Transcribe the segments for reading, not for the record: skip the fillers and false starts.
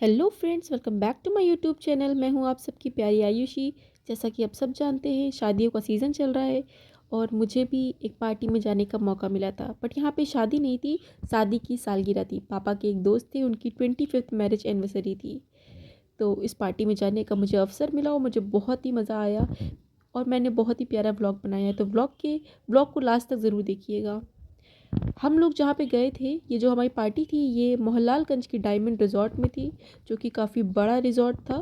Hello friends, welcome back to my YouTube channel. मैं हूं आप सबकी प्यारी आयुषी। जैसा कि आप सब जानते हैं, शादियों का सीज़न चल रहा है और मुझे भी एक पार्टी में जाने का मौका मिला था। बट यहाँ पे शादी नहीं थी, शादी की सालगिरह थी। पापा के एक दोस्त थे, उनकी 25th मैरिज एनिवर्सरी थी। तो इस पार्टी में जाने का मुझे अवसर मिला और मुझे बहुत ही मज़ा आया और मैंने बहुत ही प्यारा व्लॉग बनाया है। तो व्लॉग को लास्ट तक ज़रूर देखिएगा। हम लोग जहाँ पे गए थे, ये जो हमारी पार्टी थी, ये मोहनलालगंज की डायमंड रिज़ॉर्ट में थी, जो कि काफ़ी बड़ा रिज़ॉर्ट था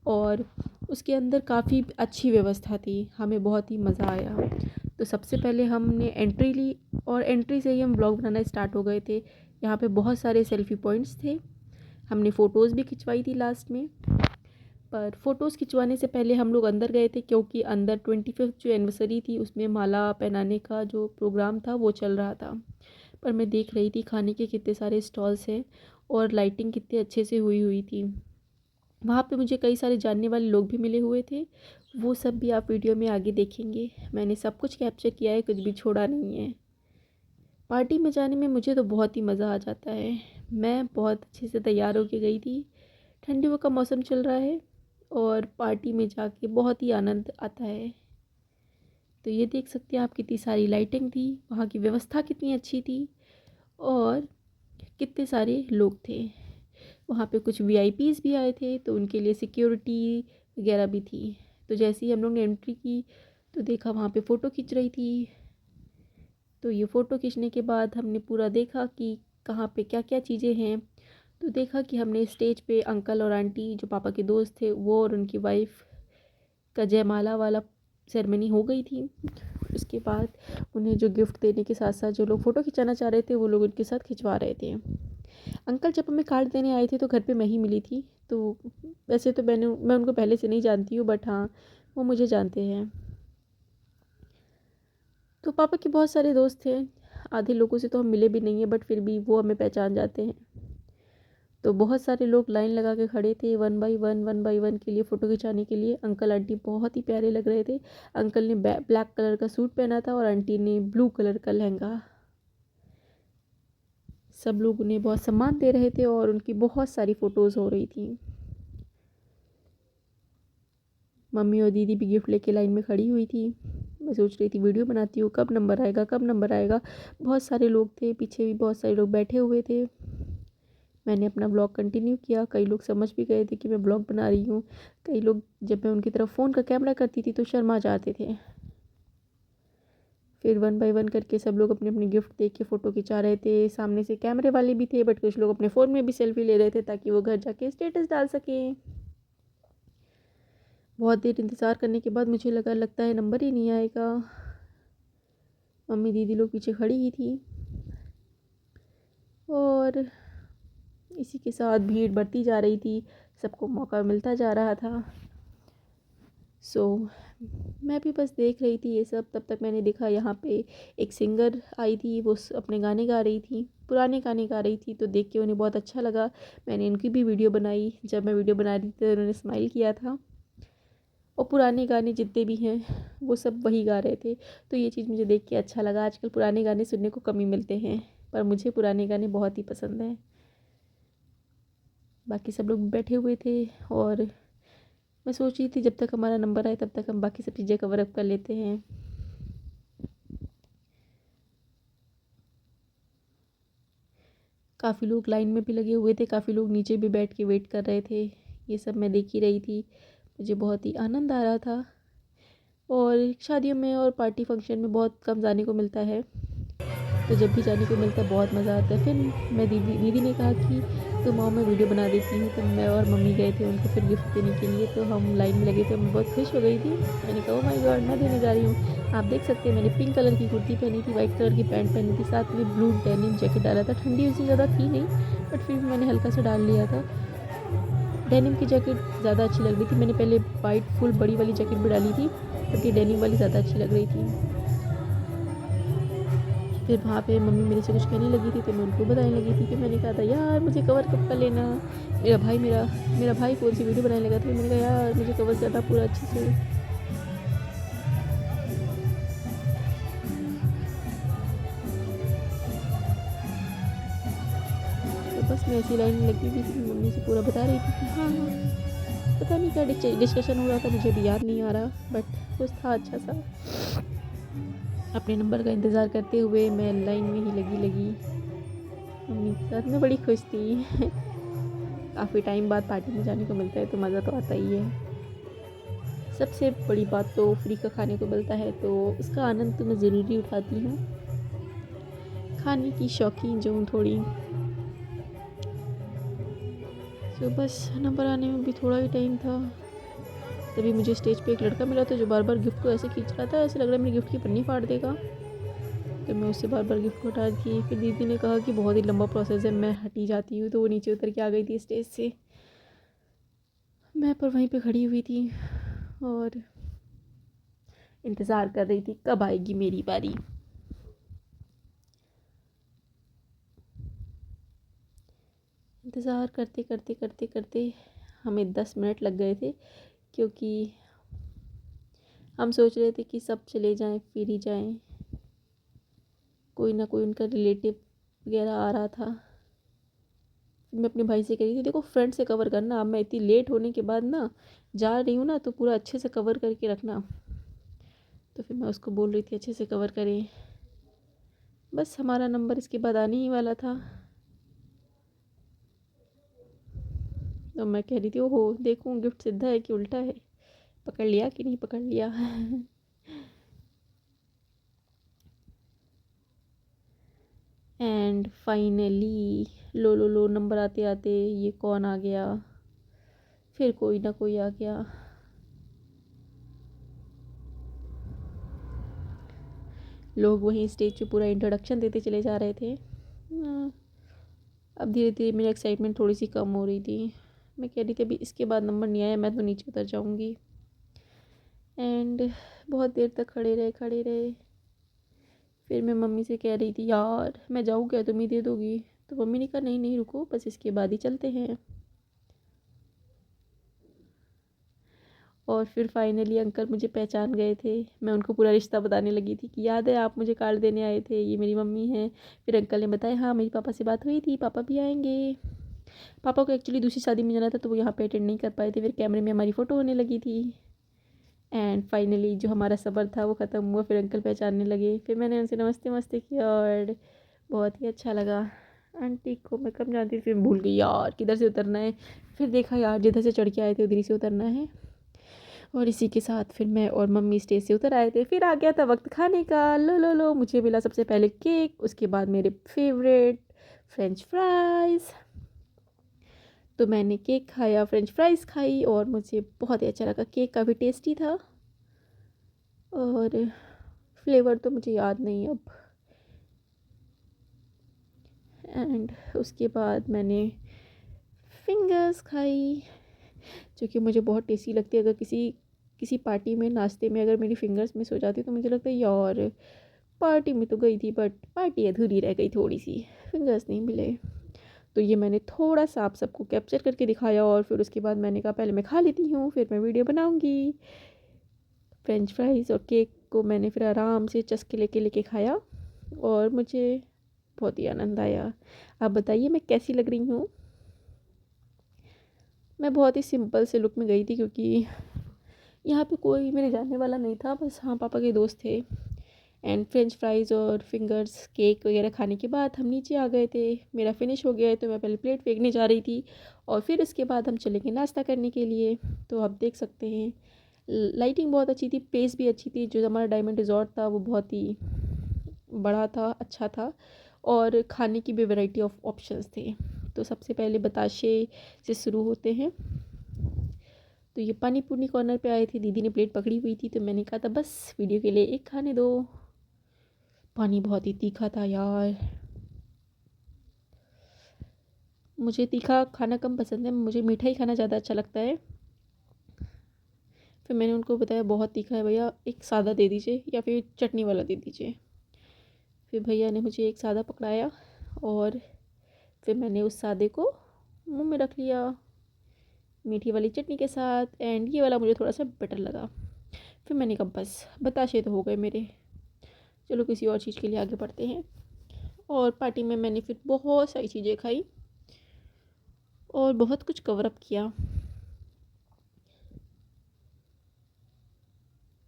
और उसके अंदर काफ़ी अच्छी व्यवस्था थी। हमें बहुत ही मज़ा आया। तो सबसे पहले हमने एंट्री ली और एंट्री से ही हम ब्लॉग बनाना स्टार्ट हो गए थे। यहाँ पे बहुत सारे सेल्फ़ी पॉइंट्स थे। हमने फ़ोटोज़ भी खिंचवाई थी लास्ट में। पर फ़ोटोज़ खिंचवाने से पहले हम लोग अंदर गए थे, क्योंकि अंदर 25th जो एनिवर्सरी थी उसमें माला पहनाने का जो प्रोग्राम था वो चल रहा था। पर मैं देख रही थी खाने के कितने सारे स्टॉल्स हैं और लाइटिंग कितने अच्छे से हुई हुई थी। वहाँ पे मुझे कई सारे जानने वाले लोग भी मिले हुए थे। वो सब भी आप वीडियो में आगे देखेंगे। मैंने सब कुछ कैप्चर किया है, कुछ भी छोड़ा नहीं है। पार्टी में जाने में मुझे तो बहुत ही मज़ा आ जाता है। मैं बहुत अच्छे से तैयार होके गई थी। ठंडियों का मौसम चल रहा है और पार्टी में जाके बहुत ही आनंद आता है। तो ये देख सकते हैं आप, कितनी सारी लाइटिंग थी, वहाँ की व्यवस्था कितनी अच्छी थी और कितने सारे लोग थे। वहाँ पे कुछ वीआईपीज़ भी आए थे, तो उनके लिए सिक्योरिटी वगैरह भी थी। तो जैसे ही हम लोग ने एंट्री की तो देखा वहाँ पे फ़ोटो खींच रही थी। तो ये फ़ोटो खींचने के बाद हमने पूरा देखा कि कहाँ पे क्या क्या चीज़ें हैं। तो देखा कि हमने स्टेज पे अंकल और आंटी जो पापा के दोस्त थे वो और उनकी वाइफ का जयमाला वाला सेरेमनी हो गई थी। उसके बाद उन्हें जो गिफ्ट देने के साथ साथ जो लोग फ़ोटो खिंचाना चाह रहे थे वो लोग उनके साथ खिंचवा रहे थे। अंकल जब हमें कार्ड देने आए थे तो घर पे मैं ही मिली थी। तो वैसे तो मैं उनको पहले से नहीं जानती हूँ, बट हाँ, वो मुझे जानते हैं। तो पापा के बहुत सारे दोस्त थे। आधे लोगों से तो हम मिले भी नहीं है, बट फिर भी वो हमें पहचान जाते हैं। तो बहुत सारे लोग लाइन लगा के खड़े थे, वन बाई वन के लिए फ़ोटो खिंचाने के लिए। अंकल आंटी बहुत ही प्यारे लग रहे थे। अंकल ने ब्लैक कलर का सूट पहना था और आंटी ने ब्लू कलर का लहंगा। सब लोग उन्हें बहुत सम्मान दे रहे थे और उनकी बहुत सारी फ़ोटोज़ हो रही थी। मम्मी और दीदी भी गिफ्ट लेके लाइन में खड़ी हुई थी। मैं सोच रही थी वीडियो बनाती हूँ, कब नंबर आएगा कब नंबर आएगा। बहुत सारे लोग थे, पीछे भी बहुत सारे लोग बैठे हुए थे। मैंने अपना ब्लॉग कंटिन्यू किया। कई लोग समझ भी गए थे कि मैं ब्लॉग बना रही हूँ। कई लोग, जब मैं उनकी तरफ फ़ोन का कैमरा करती थी तो शर्मा जाते थे। फिर वन बाय वन करके सब लोग अपने अपने गिफ्ट देख के फ़ोटो खिंचा रहे थे। सामने से कैमरे वाले भी थे, बट कुछ लोग अपने फ़ोन में भी सेल्फी ले रहे थे ताकि वो घर जाके स्टेटस डाल सकें। बहुत देर इंतज़ार करने के बाद मुझे लगता है नंबर ही नहीं आएगा। मम्मी दीदी लोग पीछे खड़ी ही थी और इसी के साथ भीड़ बढ़ती जा रही थी। सबको मौका मिलता जा रहा था। सो मैं भी बस देख रही थी ये सब। तब तक मैंने देखा यहाँ पे एक सिंगर आई थी, वो अपने गाने गा रही थी, पुराने गाने गा रही थी। तो देख के उन्हें बहुत अच्छा लगा। मैंने इनकी भी वीडियो बनाई। जब मैं वीडियो बना रही थी तो उन्होंने स्माइल किया था। और पुराने गाने जितने भी हैं वो सब वही गा रहे थे। तो ये चीज़ मुझे देख के अच्छा लगा। आजकल पुराने गाने सुनने को कम ही मिलते हैं, पर मुझे पुराने गाने बहुत ही पसंद हैं। बाकी सब लोग बैठे हुए थे और मैं सोच रही थी जब तक हमारा नंबर आए तब तक हम बाकी सब चीज़ें कवर अप कर लेते हैं। काफ़ी लोग लाइन में भी लगे हुए थे, काफ़ी लोग नीचे भी बैठ के वेट कर रहे थे। ये सब मैं देख ही रही थी। मुझे बहुत ही आनंद आ रहा था। और शादियों में और पार्टी फंक्शन में बहुत कम जाने को मिलता है, तो जब भी जाने को मिलता है बहुत मज़ा आता है। फिर मैं दीदी ने कहा कि तुम आओ, मैं वीडियो बना देती हूँ। तो मैं और मम्मी गए थे उनको फिर गिफ्ट देने के लिए। तो हम लाइन में लगे थे, मैं बहुत खुश हो गई थी। मैंने कहा, ओ माय गॉड, मैं देने जा रही हूँ। आप देख सकते हैं मैंने पिंक कलर की कुर्ती पहनी थी, वाइट कलर की पैंट पहनी थी, साथ में ब्लू डेनिम जैकेट डाला था। ठंडी उसी ज़्यादा थी नहीं, बट फिर भी मैंने हल्का सा डाल लिया था। डेनिम की जैकेट ज़्यादा अच्छी लग रही थी। मैंने पहले वाइट फुल बड़ी वाली जैकेट भी डाली थी, बट ये डेनिम वाली ज़्यादा अच्छी लग रही थी। फिर वहाँ पे मम्मी मेरे से कुछ कहने लगी थी तो मैं उनको बताने लगी थी कि मैंने कहा था, यार मुझे कवर कब कर लेना। मेरा भाई फ़ोन से वीडियो बनाने लगा था। मैंने कहा, यार मुझे कवर करना पूरा अच्छे से। तो बस में ऐसी लाइन लगी हुई थी, मम्मी से पूरा बता रही थी कि हाँ हाँ, पता नहीं क्या डिस्कशन हो रहा था, मुझे भी याद नहीं आ रहा, बट कुछ था अच्छा सा। अपने नंबर का इंतज़ार करते हुए मैं लाइन में ही लगी मम्मी के साथ। मैं बड़ी खुश थी। काफ़ी टाइम बाद पार्टी में जाने को मिलता है तो मज़ा तो आता ही है। सबसे बड़ी बात तो फ्री का खाने को मिलता है, तो उसका आनंद तो मैं ज़रूरी उठाती हूँ। खाने की शौकीन जो हूँ थोड़ी। तो बस नंबर आने में भी थोड़ा ही टाइम था, तभी मुझे स्टेज पे एक लड़का मिला था जो बार बार गिफ्ट को ऐसे खींच रहा था, ऐसे लग रहा है मेरे गिफ्ट की पन्नी फाड़ देगा। तो मैं उससे बार बार गिफ्ट को हटा रही थी। फिर दीदी ने कहा कि बहुत ही लंबा प्रोसेस है, मैं हटी जाती हूँ, तो वो नीचे उतर के आ गई थी स्टेज से। मैं पर वहीं पे खड़ी हुई थी और इंतज़ार कर रही थी कब आएगी मेरी बारी। इंतज़ार करते करते करते करते हमें 10 मिनट लग गए थे, क्योंकि हम सोच रहे थे कि सब चले जाएं फिर ही जाएं। कोई ना कोई उनका रिलेटिव वगैरह आ रहा था। मैं अपने भाई से कह रही थी देखो फ्रंट से कवर करना, अब मैं इतनी लेट होने के बाद ना जा रही हूँ ना, तो पूरा अच्छे से कवर करके रखना। तो फिर मैं उसको बोल रही थी अच्छे से कवर करें। बस हमारा नंबर इसके बाद आने ही वाला था, तो मैं कह रही थी ओहो देखूँ गिफ्ट सीधा है कि उल्टा है, पकड़ लिया कि नहीं पकड़ लिया। एंड फाइनली लो नंबर आते आते ये कौन आ गया, फिर कोई ना कोई आ गया। लोग वहीं स्टेज पे पूरा इंट्रोडक्शन देते चले जा रहे थे। अब धीरे धीरे मेरी एक्साइटमेंट थोड़ी सी कम हो रही थी। मैं कह रही थी अभी इसके बाद नंबर नहीं आया मैं तो नीचे उतर जाऊंगी। एंड बहुत देर तक खड़े रहे। फिर मैं मम्मी से कह रही थी यार मैं जाऊँ क्या, तुम ही दे दोगी? तो मम्मी ने कहा नहीं नहीं रुको, बस इसके बाद ही चलते हैं। और फिर फाइनली अंकल मुझे पहचान गए थे। मैं उनको पूरा रिश्ता बताने लगी थी कि याद है आप मुझे कार्ड देने आए थे, ये मेरी मम्मी है। फिर अंकल ने बताया हाँ मेरी पापा से बात हुई थी, पापा भी आएंगे। पापा को एक्चुअली दूसरी शादी में जाना था तो वो यहाँ पे अटेंड नहीं कर पाए थे। फिर कैमरे में हमारी फ़ोटो होने लगी थी। एंड फाइनली जो हमारा सफ़र था वो ख़त्म हुआ। फिर अंकल पहचानने लगे, फिर मैंने उनसे नमस्ते नमस्ते किया और बहुत ही अच्छा लगा। आंटी को मैं कब जानती थी, फिर भूल गई यार किधर से उतरना है। फिर देखा यार जिधर से चढ़ के आए थे उधर ही से उतरना है। और इसी के साथ फिर मैं और मम्मी स्टेज से उतर आए थे। फिर आ गया था वक्त खाने का। लो मुझे मिला सबसे पहले केक, उसके बाद मेरे फेवरेट फ्रेंच फ्राइज़। तो मैंने केक खाया, फ्रेंच फ्राइज़ खाई और मुझे बहुत ही अच्छा लगा। केक काफ़ी टेस्टी था और फ्लेवर तो मुझे याद नहीं अब। एंड उसके बाद मैंने फिंगर्स खाई, जो कि मुझे बहुत टेस्टी लगती है। अगर किसी किसी पार्टी में नाश्ते में अगर मेरी फिंगर्स मिस हो जाती तो मुझे लगता है यार पार्टी में तो गई थी बट पार्टी अधूरी रह गई, थोड़ी सी फिंगर्स नहीं मिले। तो ये मैंने थोड़ा सा आप सबको कैप्चर करके दिखाया और फिर उसके बाद मैंने कहा पहले मैं खा लेती हूँ फिर मैं वीडियो बनाऊँगी। फ्रेंच फ्राइज़ और केक को मैंने फिर आराम से चस्के लेके लेके खाया और मुझे बहुत ही आनंद आया। आप बताइए मैं कैसी लग रही हूँ? मैं बहुत ही सिंपल से लुक में गई थी, क्योंकि यहाँ पे कोई मेरे जानने वाला नहीं था, बस हाँ पापा के दोस्त थे। एंड फ्रेंच फ्राइज़ और फिंगर्स केक वगैरह खाने के बाद हम नीचे आ गए थे। मेरा फिनिश हो गया है तो मैं पहले प्लेट फेंकने जा रही थी और फिर उसके बाद हम चलेंगे नाश्ता करने के लिए। तो आप देख सकते हैं लाइटिंग बहुत अच्छी थी, प्लेस भी अच्छी थी। जो हमारा डायमंड रिजॉर्ट था वो बहुत ही बड़ा था, अच्छा था और खाने की भी वैरायटी ऑफ ऑप्शंस थे। तो सबसे पहले बताशे से शुरू होते हैं। तो ये पानी पूरी कॉर्नर पे आए थे, दीदी ने प्लेट पकड़ी हुई थी तो मैंने कहा था बस वीडियो के लिए एक खाने दो। पानी बहुत ही तीखा था यार, मुझे तीखा खाना कम पसंद है, मुझे मीठा ही खाना ज़्यादा अच्छा लगता है। फिर मैंने उनको बताया बहुत तीखा है भैया, एक सादा दे दीजिए या फिर चटनी वाला दे दीजिए। फिर भैया ने मुझे एक सादा पकड़ाया और फिर मैंने उस सादे को मुंह में रख लिया मीठी वाली चटनी के साथ। एंड ये वाला मुझे थोड़ा सा बेटर लगा। फिर मैंने कहा बस बताशे तो हो गए मेरे, चलो किसी और चीज़ के लिए आगे बढ़ते हैं। और पार्टी में मैंने फिर बहुत सारी चीज़ें खाई। और बहुत कुछ कवर अप किया।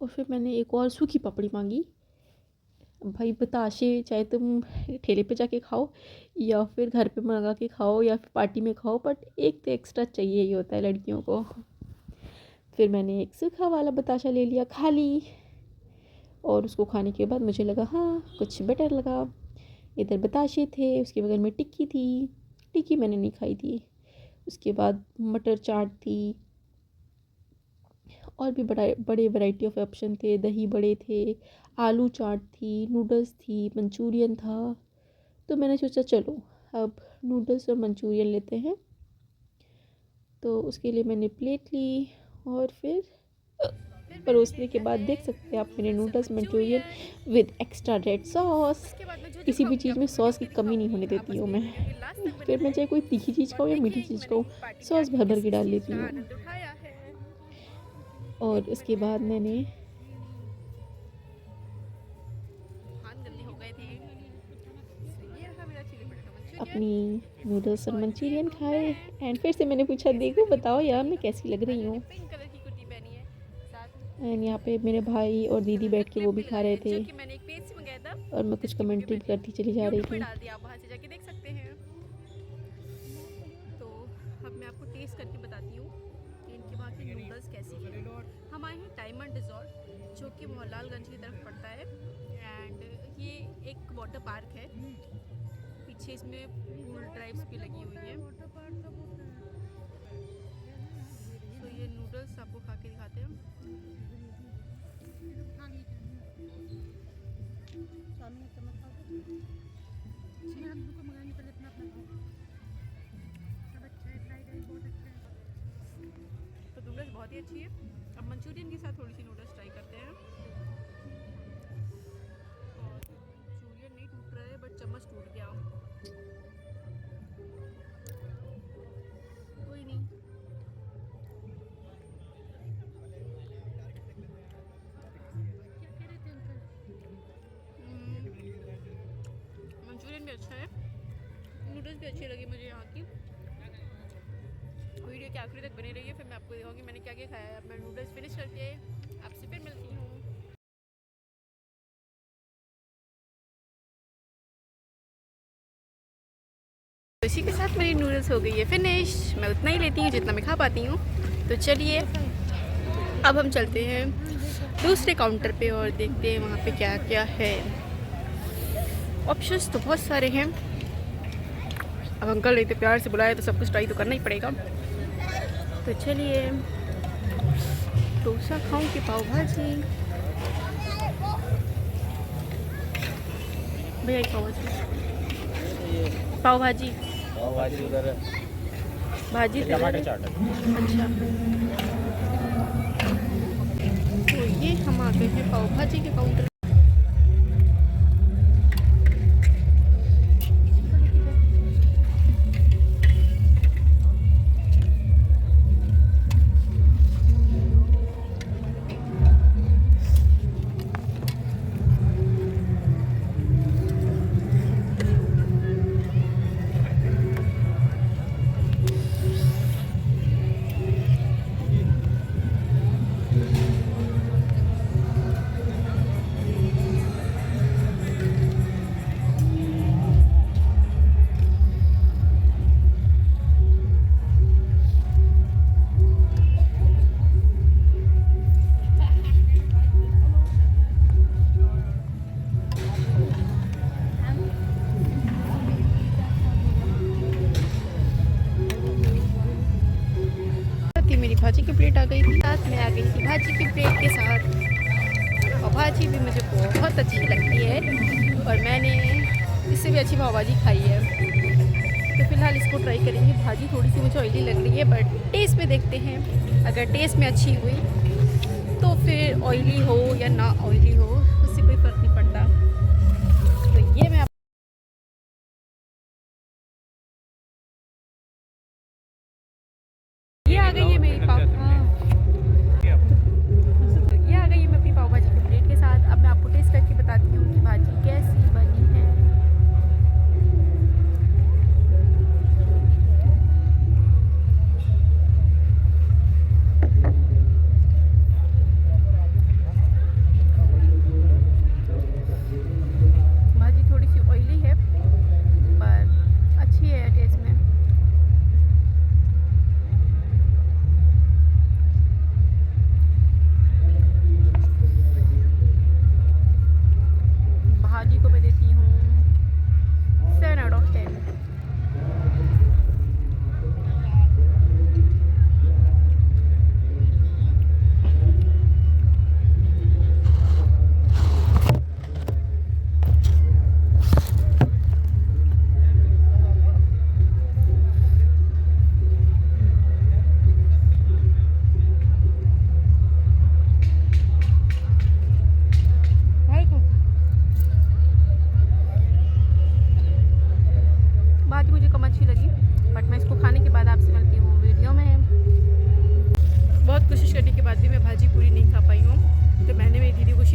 और फिर मैंने एक और सूखी पापड़ी मांगी। भाई बताशे चाहे तुम ठेले पे जाके खाओ या फिर घर पे मंगा के खाओ या फिर पार्टी में खाओ, बट एक तो एक्स्ट्रा चाहिए ही होता है लड़कियों को। फिर मैंने एक सूखा वाला बताशा ले लिया, खा ली। और उसको खाने के बाद मुझे लगा हाँ कुछ बेटर लगा। इधर बताशे थे, उसके बगल में टिक्की थी। टिक्की मैंने नहीं खाई थी। उसके बाद मटर चाट थी। और भी बड़ा बड़े वैरायटी ऑफ ऑप्शन थे, दही बड़े थे, आलू चाट थी, नूडल्स थी, मंचूरियन था। तो मैंने सोचा चलो अब नूडल्स और मंचूरियन लेते हैं। तो उसके लिए मैंने प्लेट ली और फिर परोसने के बाद देख सकते हैं आप मेरे noodles Manchurian with extra red sauce. किसी भी चीज़ में सॉस की कमी नहीं होने देती हूँ मैं। फिर मैं चाहे कोई तीखी चीज़ खाऊँ या मीठी चीज़ खाऊँ, सॉस भर भर के डाल लेती हूँ। और उसके बाद मैंने अपनी नूडल्स और मंचूरियन खाए। एंड फिर से मैंने पूछा देखो बताओ यार मैं कैसी लग रही हूँ। एंड यहाँ पे मेरे भाई और दीदी बैठ के वो भी खा रहे थे और मैं कुछ कमेंट्री करती चली जा रही थी। तो अब मैं आपको टेस्ट करके बताती हूँ कि इनके वहाँ की नूडल्स कैसी है। हम आए हैं डायमंड रिजॉर्ट जो कि मोहनलालगंज की तरफ पड़ता है। एंड ये एक वाटर पार्क है, पीछे इसमें पूल ड्राइव्स भी लगी हुई है। तो ये नूडल्स आपको खा के दिखाते हैं। तो नूडल्स बहुत ही अच्छी है। अब मंचूरियन के साथ थोड़ी सी नूडल्स ट्राई करते हैं। और मंचूरियन नहीं टूट रहा है बट चम्मच टूट गया, कोई नहीं। मंचूरियन भी अच्छा है, नूडल्स भी अच्छी लगी मुझे यहाँ की। वीडियो के आखिरी तक बनी रही है, फिर मैं आपको दिखाऊंगी मैंने क्या क्या खाया है। अब मैं नूडल्स फिनिश करके आपसे फिर मिलती हूँ। तो इसी के साथ मेरी नूडल्स हो गई है फिनिश। मैं उतना ही लेती हूँ जितना मैं खा पाती हूँ। तो चलिए अब हम चलते हैं दूसरे काउंटर पे और देखते हैं वहाँ पे क्या क्या है। ऑप्शंस तो बहुत सारे हैं। अब अंकल इतने प्यार से बुलाए तो सब कुछ ट्राई तो करना ही पड़ेगा। तो चलिए डोसा खाऊं कि पाव भाजी। भैया एक पाव भाजी। पाव भाजी उधर भाजी टमाटर चाट। अच्छा, तो ये हम आ गए हैं पाव भाजी के काउंटर। मेरी भाजी की प्लेट आ गई थी, साथ में आ गई थी भाजी की प्लेट के साथ। और भाजी भी मुझे बहुत अच्छी लगती है और मैंने इससे भी अच्छी पाव भाजी खाई है। तो फिलहाल इसको ट्राई करेंगे। भाजी थोड़ी सी मुझे ऑयली लग रही है बट टेस्ट में देखते हैं। अगर टेस्ट में अच्छी हुई तो फिर ऑयली हो या ना ऑयली हो उससे कोई फ़र्क नहीं पड़ता। तो ये मैं ये आ गई है मेरी पाव। ये आ गई है मैं अपनी पाव भाजी की प्लेट के साथ। अब मैं आपको टेस्ट करके बताती हूँ कि भाजी कैसी बनी है।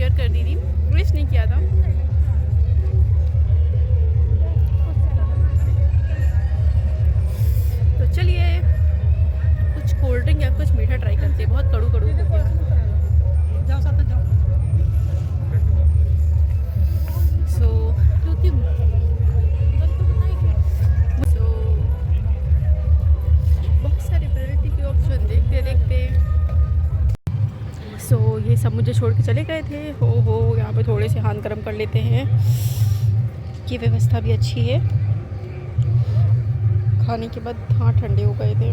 शेयर कर दी थी, वेस्ट नहीं किया था। तो चलिए कुछ कोल्ड ड्रिंक या कुछ मीठा ट्राई करते हैं, बहुत कड़ू कड़ू होते हैं। सो बहुत सारे वैरायटी के ऑप्शन देखते देखते ये सब मुझे छोड़ के चले गए थे। हो यहाँ पे थोड़े से हाथ गर्म कर लेते हैं। ये व्यवस्था भी अच्छी है। खाने के बाद हाथ ठंडे हो गए थे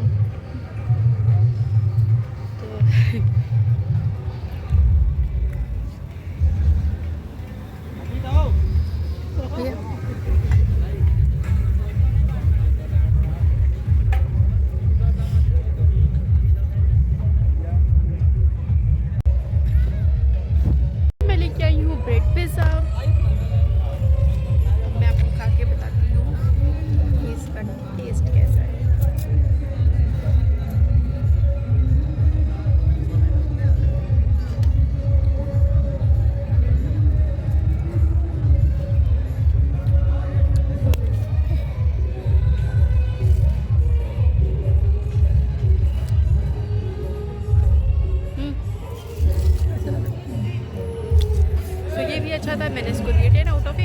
मैं लेके आई हूँ ब्रेड पिज़्ज़ा। मैं आपको खा के बताती हूँ कि इसका टेस्ट कैसा है। तो ये भी अच्छा था, मैंने इसको दिया 10 आउट ऑफ 8।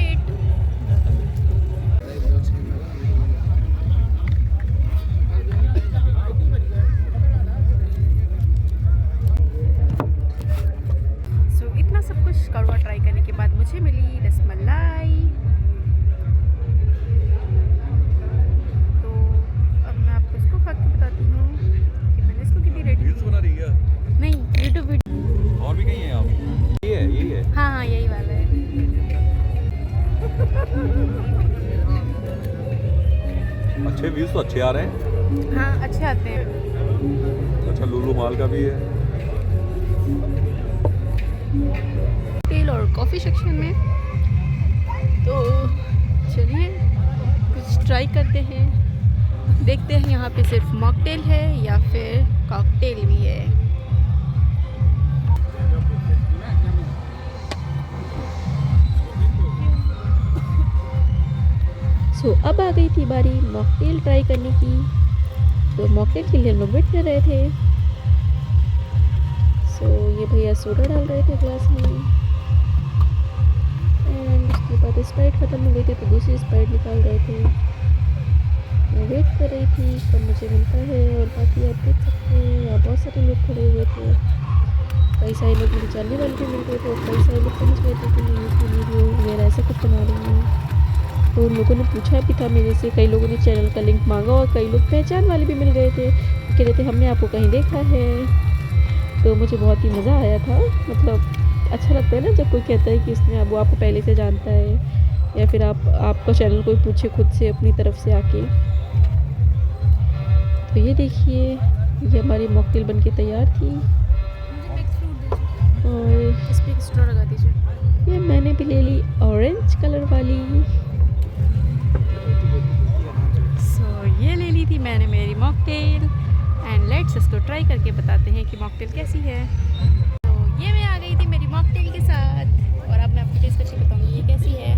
इतना सब कुछ कड़वा ट्राई करने के बाद मुझे मिली रसमलाई। तो अब मैं आपको इसको खा के बताती हूँ कि मैंने इसको कितनी रेटिंग रील्स बना रही है? नहीं, यूट्यूब वीडियो। और भी कहीं हैं आप? यही है। हाँ यही वाला है। अच्छे व्यूज तो अच्छे आ रहे हैं। हाँ अच्छे आते हैं। अच्छा लुलु माल का भी है। टेल और कॉफ़ी सेक्शन में। तो चलिए कुछ ट्राई करते हैं, देखते हैं यहाँ पे सिर्फ मॉकटेल है या फिर कॉकटेल भी है। अब आ गई थी बारी मॉकटेल ट्राई करने की। तो मॉकटेल के लिए हम लोग वेट कर रहे थे। ये भैया सोडा डाल रहे थे ग्लास में, एंड उसके बाद स्प्राइट ख़त्म हो गई थी तो दूसरी स्प्राइट निकाल रहे थे। मैं वेट कर रही थी कब मुझे मिलता है। और बाकी आप देख सकते हैं यहाँ बहुत सारे लोग खड़े हुए थे। कई सारे लोग मुझे जानने वाले भी मिल गए थे और कई सारे लोग समझ गए थे कि मैं यूट्यूब वीडियो मेरा ऐसा कुछ बना रही हूँ। तो उन लोगों ने पूछा भी था मेरे से, कई लोगों ने चैनल का लिंक मांगा और कई लोग पहचान वाले भी मिल गए थे, कह रहे थे हमने आपको कहीं देखा है। तो मुझे बहुत ही मज़ा आया था। मतलब अच्छा लगता है ना जब कोई कहता है कि इसने वो आपको पहले से जानता है, या फिर आपका चैनल कोई पूछे खुद से अपनी तरफ से आके। तो ये देखिए ये हमारी मॉकटेल बन के तैयार थी। और इस पर स्ट्रॉ लगा दीजिए। ये मैंने भी ले ली ऑरेंज कलर वाली। ये ले ली थी मैंने मेरी मॉकटेल, एंड लेट्स इसको ट्राई करके बताते हैं कि मॉकटेल कैसी है। तो ये मैं आ गई थी मेरी मॉकटेल के साथ, और अब मैं आपको टेस्ट करके बताऊंगी ये कैसी है।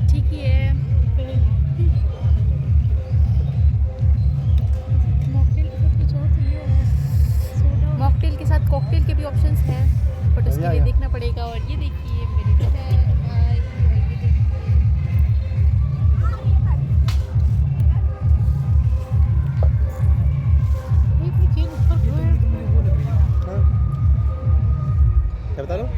ठीक ही है। मॉकटेल के साथ कॉकटेल के भी ऑप्शंस हैं, बट उसके लिए देखना पड़ेगा। और ये देखिए मेरी क्या बता रहे हो?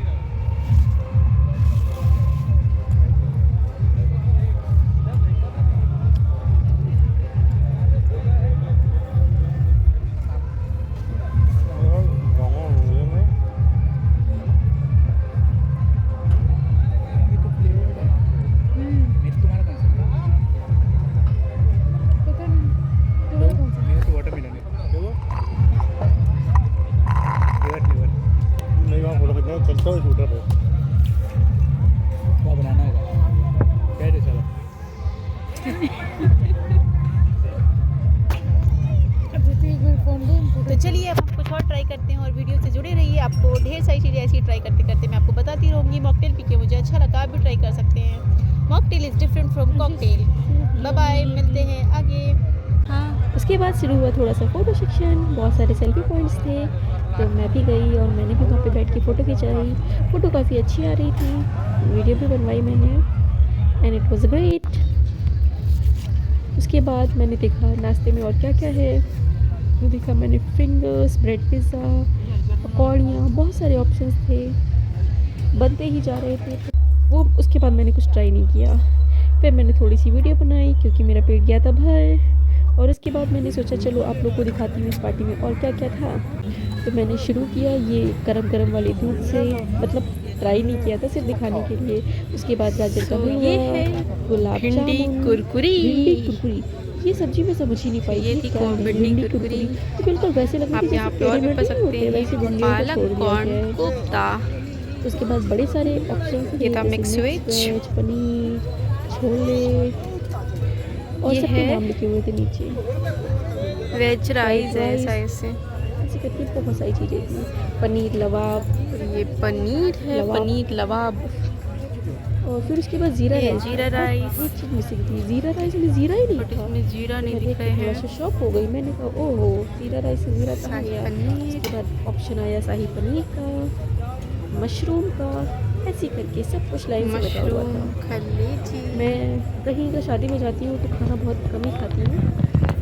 करते हैं और वीडियो से जुड़े रहिए। आपको ढेर सारी चीज़ें ऐसी ट्राई करते करते मैं आपको बताती रहूँगी। मॉकटेल पी के मुझे अच्छा लगा, आप भी ट्राई कर सकते हैं। Mocktail is different from cocktail. Bye bye, मिलते हैं आगे। हाँ, उसके बाद शुरू हुआ थोड़ा सा फ़ोटो सेक्शन। बहुत सारे सेल्फी पॉइंट्स थे, तो मैं भी गई और मैंने भी वहाँ पे बैठ के फ़ोटो खिंचाई। फ़ोटो काफ़ी अच्छी आ रही थी, वीडियो भी बनवाई मैंने, एंड इट वाज ग्रेट। उसके बाद मैंने देखा नाश्ते में और क्या क्या है। तो देखा मैंने फिंगर्स, ब्रेड पिज़्ज़ा, पकौड़ियाँ, बहुत सारे ऑप्शंस थे, बनते ही जा रहे थे। वो उसके बाद मैंने कुछ ट्राई नहीं किया। फिर मैंने थोड़ी सी वीडियो बनाई क्योंकि मेरा पेट गया था भर। और उसके बाद मैंने सोचा चलो आप लोग को दिखाती हूँ इस पार्टी में और क्या क्या था। तो मैंने शुरू किया ये गरम गरम वाले दूध से, मतलब ट्राई नहीं किया था, सिर्फ दिखाने के लिए। उसके बाद गाजर का हलवा, ये है गुलाब भिंडी जामुन, कुरकुरी। भिंडी कुरकुरी। ये सब्जी मैं समझ ही नहीं पाई ये थी थी क्या है भिंडी कुरकुरी। तो बिल्कुल वैसे लग आप रही थी यहाँ जैसे पे और भी रेडीमेड पा नहीं सकते होते, वैसे हैं भिंडियों को पालक छोड़ दिया कॉर्न गया है। कोफ्ता। उसके बाद बड़े सारे ऑप्शन थे, ये था जैसे मिक्स वेज। पनीर, छोले, और ये सबके है नाम लिखे हुए थे नीचे। वेज राइस है राइस। शायद से। ऐसे करके बहुत सारी चीज़ें थी, पनीर लवाब, ये पनीर है, लवाब। पनीर लवाब। और फिर उसके बाद ज़ीरा ये राइस था। जीरा और राइस। एक चीज़ मिसिंग थी, ज़ीरा राइस में ज़ीरा ही नहीं बट था। इसमें जीरा नहीं मैंने दिख रहे थोड़ा हैं। सा शॉक हो गई, मैंने कहा ओहो ज़ीरा राइस से ज़ीरा कहाँ शाही गया। पनीर। उसके बाद ऑप्शन आया शाही पनीर का, मशरूम का, ऐसे करके सब कुछ लाइन से लगा हुआ मशरूम था। कलेजी। मैं कहीं अगर शादी में जाती हूँ तो खाना बहुत कम ही खाती हूँ,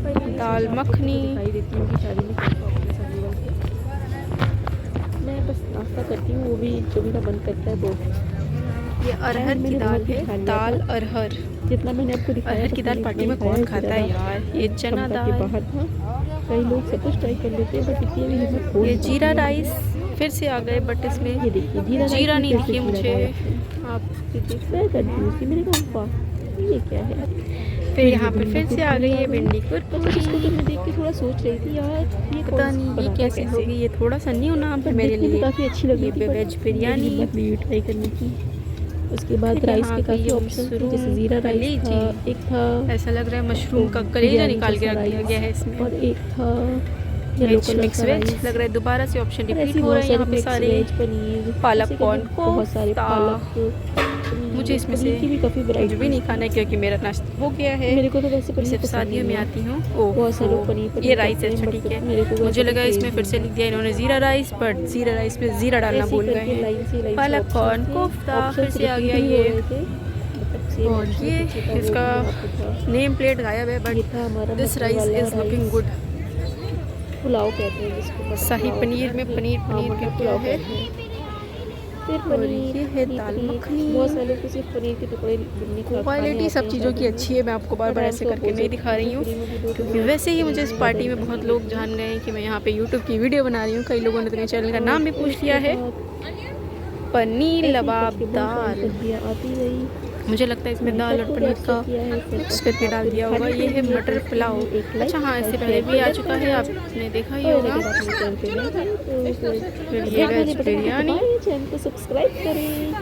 पर मैंने दाल सोचा आप लोग को मखनी। तो दिखाई देती हूँ कि शादी में क्या क्या ऑप्शन अवेलेबल थे। मैं बस नाश्ता करती हूँ, वो भी जो मेरा मन करता है वो। ये अरहर की मैंने दाल बहुत कुछ है, खा लिया दाल था। अरहर। जितना मैंने आपको दिखाया अरहर बस की दाल मैंने पार्टी उतना में ही खाया, कौन इससे खाता है ज़्यादा यार। ये चना क्षमता के दाल। बाहर था। कई लोग सब कुछ ट्राई कर लेते हैं बट इतनी भी हिम्मत हो ये नहीं जीरा पाती है। राइस फिर से आ गए, बट इसमें ये देखिए जीरा राइस जीरा में नहीं फिर से दिखे जीरा मुझे। गायब थे। आप ये देख मैं सकते कंफ्यूज थी, हैं। मैंने कहा वाह ये क्या है। फिर यहाँ ये पे भिंडी फिर से आ कुरकुरी गई है भिंडी मतलब इसको तो कुरकुरी। मैं देख के थोड़ा सोच रही थी यार ये पता कौन नहीं ये बनाता कैसी कैसे। होगी, ये थोड़ा सा न्यू नाम है बट मेरे देखने में लिए। काफ़ी अच्छी लग रही ये थी, बट वेज मेरी बिरयानी। हिम्मत नहीं हुई ट्राई करने की। उसके बाद फिर राइस यहाँ के पे काफ़ी ये ऑप्शन थे, जैसे मशरूम ज़ीरा राइस था, कलेजी। एक था ऐसा लग रहा है मशरूम का तो कलेजा बिरयानी निकाल के जैसा रख दिया गया है राइस, इसमें। और एक था येलो वेज कलर मिक्स का वेज राइस। लग रहा है दोबारा से ऑप्शन और रिपीट ऐसी हो बहुत रहे हैं सारी यहाँ पे मिक्स सारे। वेज, पनीर, पालक ऐसे कॉर्न करके बहुत सारे कोफ्ता। पालक मुझे इसमें से पनीर की भी काफ़ी कुछ वैरायटी भी नहीं खाना है क्योंकि मेरा नाश्ता हो गया है। मेरे को तो वैसे मैं पनीर सिर्फ पसंद शादियों नहीं में है। आती हूँ। बहुत सारे लोग ओह पनीर ये पनीर राइस करते है, अच्छा हैं, ठीक बट मेरे को है। मुझे वैसे कोई लगा इसमें क्रेज़ फिर से नहीं लिख है। दिया इन्होंने ज़ीरा राइस, बट ज़ीरा राइस में ज़ीरा डालना ऐसे भूल गए करके हैं। लाइन से पालक कॉर्न ऑप्शंस थे। कोफ्ता फिर ऑप्शंस से आ गया रिपीट ही हो ये। रहे थे, मतलब सेम और ऑप्शन ये पीछे का वो इसका भी यहाँ पे था। नेम प्लेट गायब है, ये बट था हमारा दिस मटर राइस वाला is looking rice, good. Pulao कहते हैं जिसको, मटर शाही पुलाव। पनीर में पनीर हाँ पनीर मटर का क्या पुलाव है। कहते हैं। फिर और पनीर, ये है पनीर दाल पनीर। मखनी। बहुत सारे लोग को सिर्फ पनीर के टुकड़े खाने क्वालिटी आते सब हैं चीज़ों शादी की में। अच्छी है, मैं आपको बार बट बार आई एम ऐसे सो करके नहीं अपोजिट, दिखा रही हूँ पूरी में भी 2 क्योंकि टुकड़े वैसे ही मुझे पनीर इस में पार्टी ज़्यादा में बहुत पसंद लोग नहीं जान गए हैं कि मैं यहाँ पे यूट्यूब की वीडियो बना रही हूँ। कई लोगों ने तो मेरे चैनल का नाम भी और पूछ फिर लिया उसके है। बाद पनीर ऐसे ही लबाब करके बहुत सारी दाल। सब्जियाँ आती रही। मुझे लगता है इसमें मैंने दाल सब और कुछ पनीर का एक्सेप्ट किया है, फिर मिक्स बस करके डाल आपको दिया होगा। दिखाने ये के है लिए मटर तो इसके पुलाव। लिए एक लाइक अच्छा हाँ, और इससे शेयर पहले भी का आ बटन चुका है, है। आपने देखा ही और होगा। अगर आप मेरे चैनल पे नए हैं तो फिर फिर ये वाले वेज बटन को बिरयानी। दबाएं, चैनल को सब्सक्राइब करें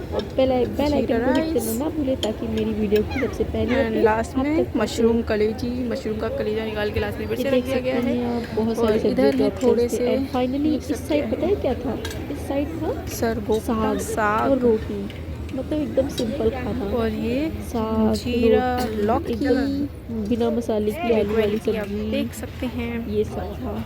और बेल आइकन को हिट करना ना भूलें ताकि मेरी वीडियो की सबसे पहले एंड अपडेट लास्ट आप में तक मशरूम पहुंचे। कलेजी, मशरूम का कलेजा निकाल के लास्ट में फिर ये से रख देख दिया सकते गया है। हैं आप, बहुत और सारी सब्जियों इधर के है थोड़े ऑप्शंस थे। से एंड फाइनली ये सब इस क्या साइड पता है, है क्या था, इस साइड था सरगों का साग और साग। रोटी, मतलब एकदम सिंपल खाना। और ये साग, जीरा रोटी, लौकी। एकदम बिना मसाले की आलू वाली क्वालिटी आप सब्जी, देख सकते हैं। ये सब था।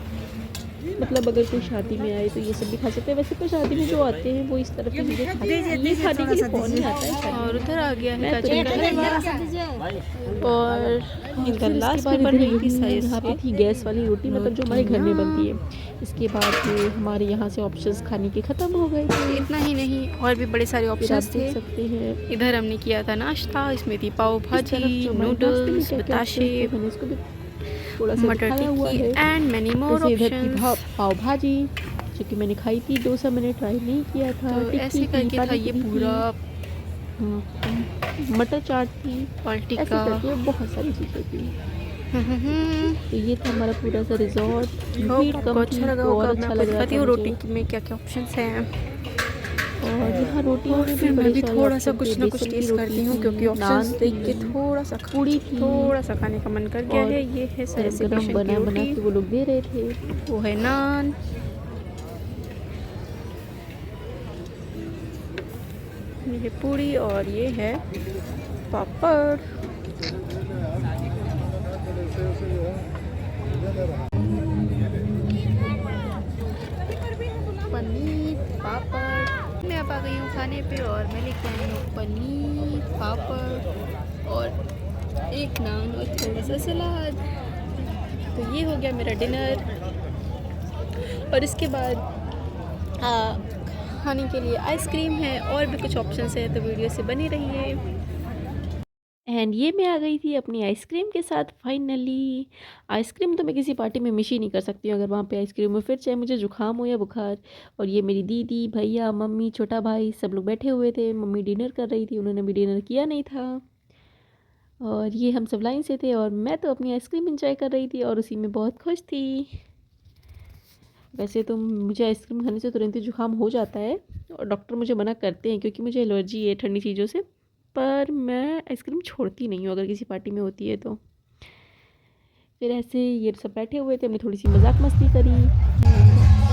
मतलब अगर कोई शादी में आए तो ये सब भी खा सकते हैं। वैसे तो शादी में जो आते हैं वो इस तरफ की चीज़ें खाते हैं, ये खाने के लिए कौन नहीं आता है शादी और में। उधर आ गया है मैं तो गाजर नहीं का खाती। हलवा। और फिर इधर उसके लास्ट बाद में बन इधर रही थी साइज यहाँ पे से थी गैस वाली रोटी, मतलब जो हमारे घर में बनती है। इसके बाद हमारे यहाँ से ऑप्शंस खाने के ख़त्म हो गए थे। इतना ही नहीं, और भी बड़े सारे फिर आप ऑप्शंस थे। देख सकते हैं इधर हमने किया था नाश्ता, इसमें थी पाव इस तरफ भाजी, जो हमारे नाश्ते में नूडल्स, क्या-क्या ऑप्शंस थे, बताशे, मैंने इसको भी थोड़ा सा मटर दिखाया हुआ टिक्की है। एंड मैनी मोर जैसे इधर थी ऑप्शंस। पाव भाजी जो कि मैंने खाई थी, डोसा मैंने ट्राई नहीं किया था, तो ऐसे टिक्की थी, करके था पानी ये पूरी पूरा थी, मटर चाट थी, पार्टी ऐसे का। करके बहुत सारी चीज़ें थी। तो ये था हमारा पूरा सा रिजॉर्ट। भीड़ आपको कम थी अच्छा लगा तो और होगा। मैं अच्छा आपको लग रहा दिखाती था हूँ मुझे। रोटी में क्या क्या ऑप्शंस हैं। और यहाँ रोटियों और में फिर भी मैं बड़े भी सारे थोड़ा सा ऑप्शन थे, कुछ ना कुछ बेसन की टेस्ट रोटी करती हूँ थी, क्योंकि नान ऑप्शंस देख के थी, थोड़ा पूड़ी थी थोड़ा सा खाने का मन कर गया और है। ये है गरम गरम बना बना के वो लोग दे रहे थे। वो है नान, ये है पूड़ी और ये है पापड़। पनीर पापड़। मैं अब आ गई हूँ खाने पे और मैं लेके आई हूँ पनीर पापड़ और एक नान और थोड़ा सा सलाद। तो ये हो गया मेरा डिनर। और इसके बाद खाने के लिए आइसक्रीम है और भी कुछ ऑप्शंस है, तो वीडियो से बनी रहिए। एंड ये मैं आ गई थी अपनी आइसक्रीम के साथ फाइनली। आइसक्रीम तो मैं किसी पार्टी में मिस ही नहीं कर सकती हूँ अगर वहाँ पे आइसक्रीम हो, फिर चाहे मुझे जुकाम हो या बुखार। और ये मेरी दीदी भैया मम्मी छोटा भाई सब लोग बैठे हुए थे। मम्मी डिनर कर रही थी, उन्होंने भी डिनर किया नहीं था। और ये हम सब लाइन से थे और मैं तो अपनी आइसक्रीम इंजॉय कर रही थी और उसी में बहुत खुश थी। वैसे तो मुझे आइसक्रीम खाने से तुरंत ही जुकाम हो जाता है और डॉक्टर मुझे मना करते हैं क्योंकि मुझे एलर्जी है ठंडी चीज़ों से। पर मैं आइसक्रीम छोड़ती नहीं हूँ अगर किसी पार्टी में होती है तो। फिर ऐसे ये सब बैठे हुए थे, हमने थोड़ी सी मजाक मस्ती करी।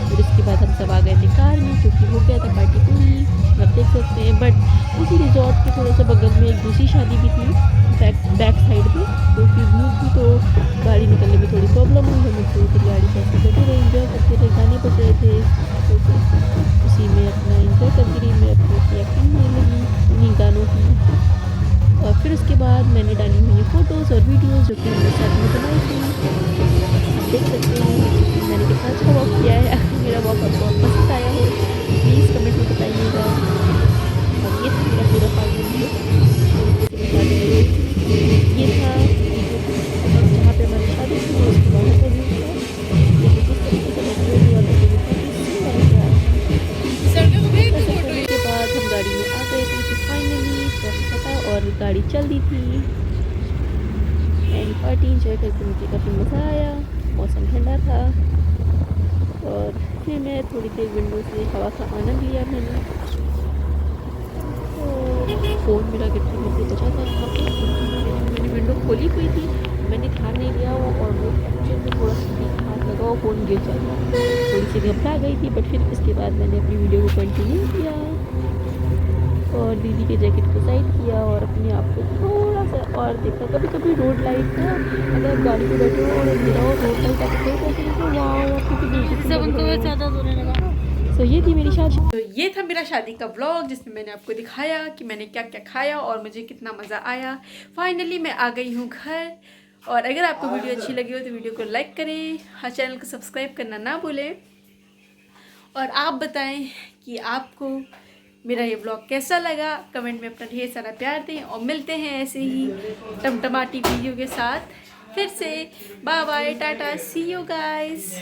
फिर उसके बाद हम सब आ गए थे कार में क्योंकि हो गया था पार्टी पूरी, आप देख सकते हैं। बट उसी रिजॉर्ट के थोड़ा सा बगल में एक दूसरी शादी भी थी बैक साइड पे, तो फिर भीड़ थी तो गाड़ी निकलने में थोड़ी प्रॉब्लम हुई। हमें थोड़ी देर गाड़ी से ऐसे बैठे रहे, इंजॉय करते रहे, गाने बज रहे थे तो फिर उसी में अपना इंजॉय करती रही। मैं अपनी एक्टिंग होने लगी उन्हीं गानों की। और फिर उसके बाद मैंने डाली हुई फ़ोटोज़ और वीडियोज़ जो कि हमने साथ में बनाई थी। आप देख सकते हैं कि मैंने कितना अच्छा वॉक किया है। अगर मेरा वॉक आपको पसंद आया हो प्लीज़ कमेंट में बताइएगा। और ये था मेरा पूरा फाइनल लुक। ये था जहाँ पे हमारी शादी थी उसके बाहर का व्यू था। लेकिन जिस तरीके से डेकोरेट हुआ था तो के बाद हम गाड़ी में आ गए थे तो फाइनली फटा और गाड़ी चल दी थी। एंड पार्टी इंजॉय करके मुझे काफ़ी मज़ा आया, मौसम ठंडा था। और फिर मैं थोड़ी देर विंडो से हवा का आनंद लिया मैंने। तो फ़ोन मेरा गिरते गिरते बचा था वहाँ पे। मैंने विंडो खोली हुई थी, मैंने ध्यान नहीं दिया वो और वो एक्चुअल में थोड़ा सा हाथ लगा और फ़ोन गिर जाता। थोड़ी सी घबरा गई थी बट फिर इसके बाद मैंने अपनी वीडियो को कंटिन्यू किया और दीदी के जैकेट को साइड किया और अपने आप को थोड़ा सा और देखा। कभी कभी रोड लाइट ना, अगर आप गाड़ी पे बैठे हो और मेरा और रोड लाइट आके तो वाह। तो ये थी मेरी शादी। तो ये था मेरा शादी का व्लॉग जिसमें मैंने आपको दिखाया कि मैंने क्या क्या खाया और मुझे कितना मज़ा आया। फाइनली मैं आ गई हूँ घर। और अगर आपको वीडियो अच्छी लगी हो तो वीडियो को लाइक करें, हर चैनल को सब्सक्राइब करना ना भूलें। और आप बताएं कि आपको मेरा ये ब्लॉग कैसा लगा, कमेंट में अपना ढेर सारा प्यार दें। और मिलते हैं ऐसे ही टमटमाटी वीडियो के साथ फिर से। Bye bye, tata, see you guys.